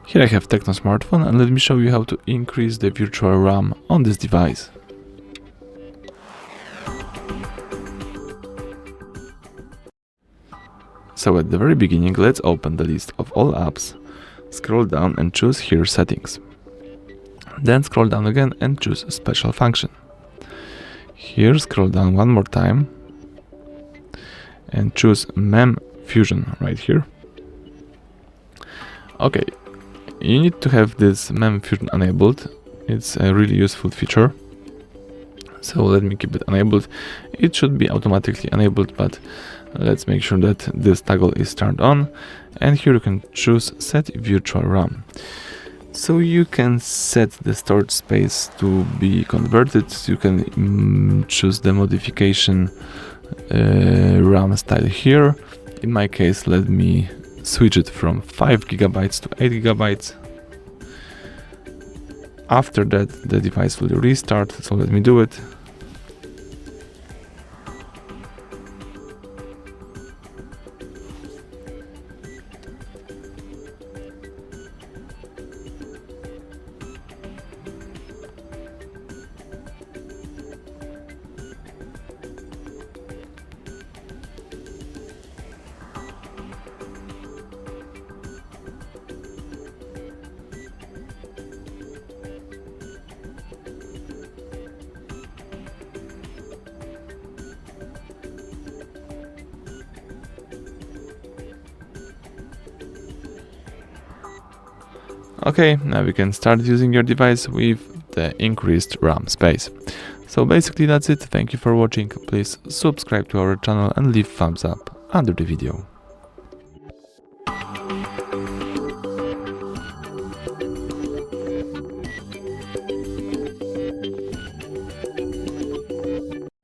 Here I have TECNO smartphone, and let me show you how to increase the virtual RAM on this device. So at the very beginning, let's open the list of all apps, scroll down and choose here Settings. Then scroll down again and choose Special Function. Here scroll down one more time and choose Mem Fusion right here. Okay, you need to have this Mem Fusion enabled. It's a really useful feature. So let me keep it enabled. It should be automatically enabled, but let's make sure that this toggle is turned on. And here you can choose Set Virtual RAM. So you can set the storage space to be converted. You can choose the modification RAM style here. In my case, let me switch it from 5 GB to 8 GB. After that, the device will restart, so let me do it. Okay, now we can start using your device with the increased RAM space. So basically that's it. Thank you for watching. Please subscribe to our channel and leave thumbs up under the video.